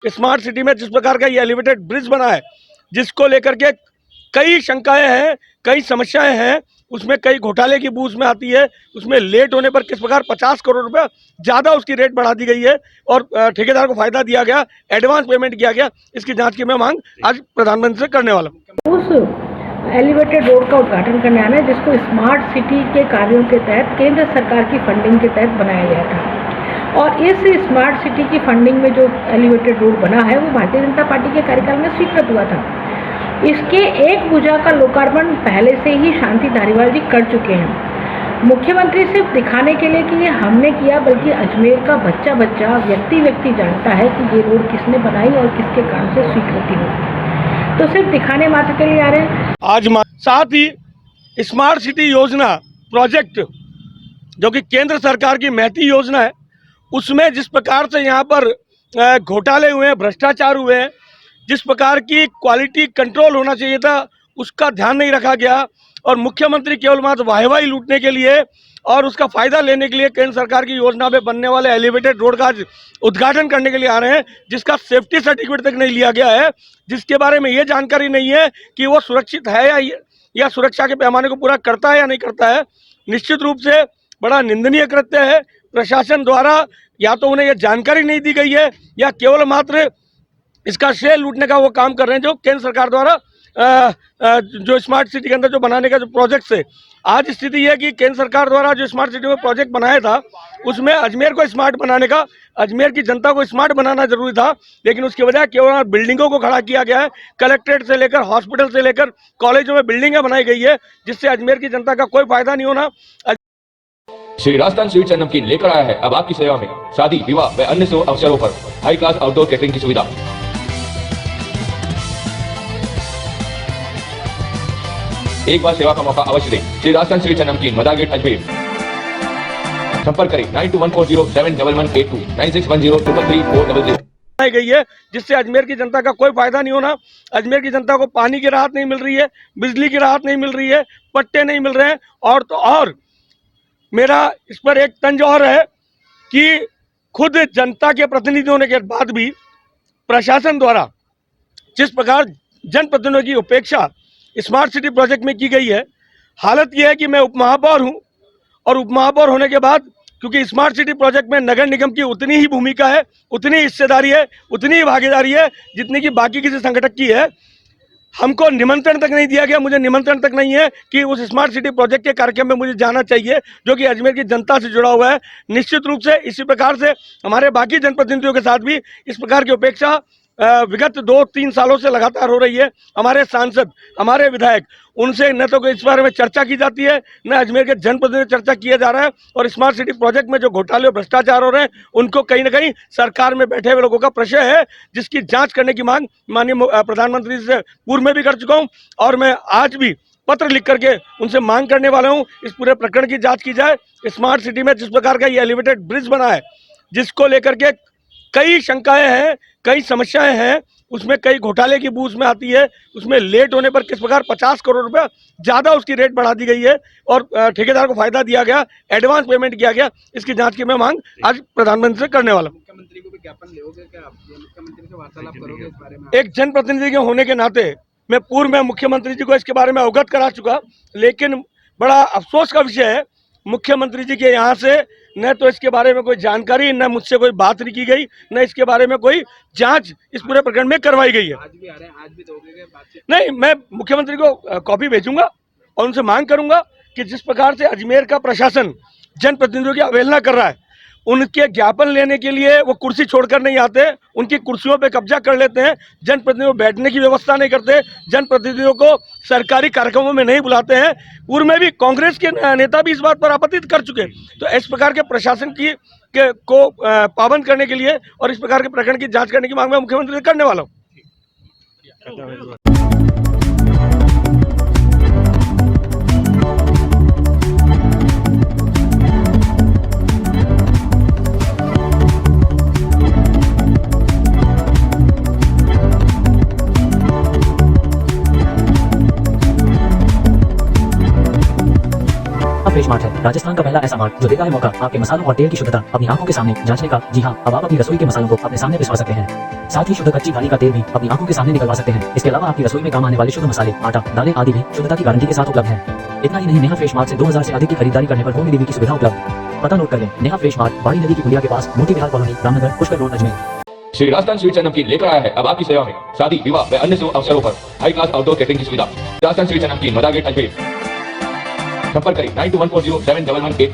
Smart city में जिस प्रकार का ये एलिवेटेड ब्रिज बना है, जिसको लेकर के कई शंकाएं हैं, कई समस्याएं हैं, उसमें कई घोटाले की बू उसमें आती है। उसमें लेट होने पर किस प्रकार 50 करोड़ रुपया ज़्यादा उसकी रेट बढ़ा दी गई है और ठेकेदार को फायदा दिया गया, एडवांस पेमेंट किया गया, इसकी जांच की मैं मांग आज प्रधानमंत्री से करने वाला हूँ। उस एलिवेटेड रोड का उद्घाटन करने आना है जिसको स्मार्ट सिटी के कार्यों के तहत केंद्र सरकार की फंडिंग के तहत बनाया गया था और इस स्मार्ट सिटी की फंडिंग में जो एलिवेटेड रोड बना है वो भारतीय जनता पार्टी के कार्यकाल में स्वीकृत हुआ था। इसके एक भुजा का लोकार्पण पहले से ही शांति धारीवाल जी कर चुके हैं। मुख्यमंत्री सिर्फ दिखाने के लिए कि ये हमने किया, बल्कि अजमेर का बच्चा बच्चा व्यक्ति जानता है कि ये रोड किसने बनाई और किसके कारण से स्वीकृति हुई। तो सिर्फ दिखाने मात्र के लिए आ रहे हैं। आज साथ ही स्मार्ट सिटी योजना प्रोजेक्ट जो कि केंद्र सरकार की महती योजना है, उसमें जिस प्रकार से यहाँ पर घोटाले हुए हैं, भ्रष्टाचार हुए हैं, जिस प्रकार की क्वालिटी कंट्रोल होना चाहिए था उसका ध्यान नहीं रखा गया और मुख्यमंत्री केवल मात्र वाहवाही लूटने के लिए और उसका फायदा लेने के लिए केंद्र सरकार की योजना में बनने वाले एलिवेटेड रोड का उद्घाटन करने के लिए आ रहे हैं, जिसका सेफ्टी सर्टिफिकेट तक नहीं लिया गया है, जिसके बारे में ये जानकारी नहीं है कि वो सुरक्षित है या सुरक्षा के पैमाने को पूरा करता है या नहीं करता है। निश्चित रूप से बड़ा निंदनीय कृत्य है। प्रशासन द्वारा या तो उन्हें यह जानकारी नहीं दी गई है या केवल मात्र इसका श्रेय लूटने का वो काम कर रहे हैं जो केंद्र सरकार द्वारा जो स्मार्ट सिटी के अंदर जो बनाने का जो प्रोजेक्ट है। आज स्थिति यह है कि केंद्र सरकार द्वारा जो स्मार्ट सिटी में प्रोजेक्ट बनाया था उसमें अजमेर को स्मार्ट बनाने का, अजमेर की जनता को स्मार्ट बनाना जरूरी था, लेकिन उसकी वजह केवल बिल्डिंगों को खड़ा किया गया है। कलेक्ट्रेट से लेकर हॉस्पिटल से लेकर कॉलेजों में बिल्डिंगें बनाई गई है, जिससे अजमेर की जनता का कोई फायदा नहीं होना। श्री राजस्थान स्वीट्स एंड नमकीन लेकर आया है अब आपकी सेवा में शादी, विवाह व अन्य शुभ अवसरों पर हाई क्लास आउटडोर कैटरिंग की सुविधा। एक बार सेवा का मौका अवश्य दें। श्री राजस्थान स्वीट्स एंड नमकीन, मदार गेट, अजमेर। संपर्क करें 9214071182 9610333400। गई है, जिससे अजमेर की जनता का कोई फायदा नहीं होना। अजमेर की जनता को पानी की राहत नहीं मिल रही है, बिजली की राहत नहीं मिल रही है, पट्टे नहीं मिल रहे हैं और मेरा इस पर एक तंज और है कि खुद जनता के प्रतिनिधि होने के बाद भी प्रशासन द्वारा जिस प्रकार जनप्रतिनिधियों की उपेक्षा स्मार्ट सिटी प्रोजेक्ट में की गई है, हालत यह है कि मैं उपमहापौर हूं और उपमहापौर होने के बाद क्योंकि स्मार्ट सिटी प्रोजेक्ट में नगर निगम की उतनी ही भूमिका है, उतनी हिस्सेदारी है, उतनी ही भागीदारी है जितनी कि बाकी किसी संगठन की है। हमको निमंत्रण तक नहीं दिया गया, मुझे निमंत्रण तक नहीं है कि उस स्मार्ट सिटी प्रोजेक्ट के कार्यक्रम में मुझे जाना चाहिए जो कि अजमेर की जनता से जुड़ा हुआ है। निश्चित रूप से इसी प्रकार से हमारे बाकी जनप्रतिनिधियों के साथ भी इस प्रकार की उपेक्षा विगत 2-3 सालों से लगातार हो रही है। हमारे सांसद, हमारे विधायक, उनसे न तो इस बारे में चर्चा की जाती है, न अजमेर के जनप्रतिनिधि चर्चा किया जा रहा है और स्मार्ट सिटी प्रोजेक्ट में जो घोटाले और भ्रष्टाचार हो रहे हैं उनको कहीं ना कहीं सरकार में बैठे हुए लोगों का प्रश्न है, जिसकी जांच करने की मांग माननीय प्रधानमंत्री से पूर्व में भी कर चुका हूं और मैं आज भी पत्र लिख करके उनसे मांग करने वाला हूं इस पूरे प्रकरण की जाँच की जाए। स्मार्ट सिटी में जिस प्रकार का ये एलिवेटेड ब्रिज बना है, जिसको लेकर के कई शंकाएं हैं, कई समस्याएं हैं, उसमें कई घोटाले की बू उसमें आती है। उसमें लेट होने पर किस प्रकार 50 करोड़ रुपया ज़्यादा उसकी रेट बढ़ा दी गई है और ठेकेदार को फायदा दिया गया, एडवांस पेमेंट किया गया, इसकी जांच की मैं मांग आज प्रधानमंत्री से करने वाला हूँ। मुख्यमंत्री को भी ज्ञापन दोगे क्या आप? मुख्यमंत्री से वार्तालाप करोगे इस बारे में? एक जनप्रतिनिधि के होने के नाते मैं पूर्व में मुख्यमंत्री जी को इसके बारे में अवगत करा चुका, लेकिन बड़ा अफसोस का विषय है मुख्यमंत्री जी के यहाँ से न तो इसके बारे में कोई जानकारी, न मुझसे कोई बात नहीं की गई, न इसके बारे में कोई जांच इस पूरे प्रकरण में करवाई गई है। आज भी आ रहे हैं, आज भी दोगे बातचीत? नहीं, मैं मुख्यमंत्री को कॉपी भेजूंगा और उनसे मांग करूंगा कि जिस प्रकार से अजमेर का प्रशासन जनप्रतिनिधियों की अवहेलना कर रहा है, उनके ज्ञापन लेने के लिए वो कुर्सी छोड़कर नहीं आते, उनकी कुर्सियों पे कब्जा कर लेते हैं, जनप्रतिनिधियों को बैठने की व्यवस्था नहीं करते, जनप्रतिनिधियों को सरकारी कार्यक्रमों में नहीं बुलाते हैं। पूर्व में भी कांग्रेस के नेता भी इस बात पर आपत्ति कर चुके। तो इस प्रकार के प्रशासन को पाबंद करने के लिए और इस प्रकार के प्रकरण की जांच करने की मांग मैं मुख्यमंत्री से करने वाला हूँ। फ्रेश मार्ट है राजस्थान का पहला ऐसा मार्ट जो देता है मौका आपके मसालों और तेल की शुद्धता अपनी आंखों के सामने जांचने का। जी हाँ, अब आप अपनी रसोई के मसालों को अपने सामने पिसवा सकते हैं। साथ ही शुद्ध कच्ची घानी का तेल भी अपनी आंखों के सामने निकलवा सकते हैं। इसके अलावा आपकी रसोई में काम आने वाले शुद्ध मसाले, आटा, दालें आदि भी शुद्धता की गारंटी के साथ उपलब्ध है। इतना ही नहीं, नेहा फ्रेश मार्ट से 2000 से अधिक की खरीदारी करने पर होम डिलीवरी की सुविधा उपलब्ध। पता नोट कर लें, नेहा फ्रेश मार्ट बाड़ी नदी की पुलिया के पास, Moti Vihar colony, Ramnagar, Pushkar road, Ajmer. Shri Rajasthan sweets and Namkeen लेकर आया है अब आपकी सेवा में शादी, विवाह व अन्य शुभ अवसरों पर हाई क्लास आउटडोर कैटरिंग की सुविधा। राजस्थान स्वीट्स एंड नमकीन, मदार गेट, अजमेर। संपर्क करें 9214071182।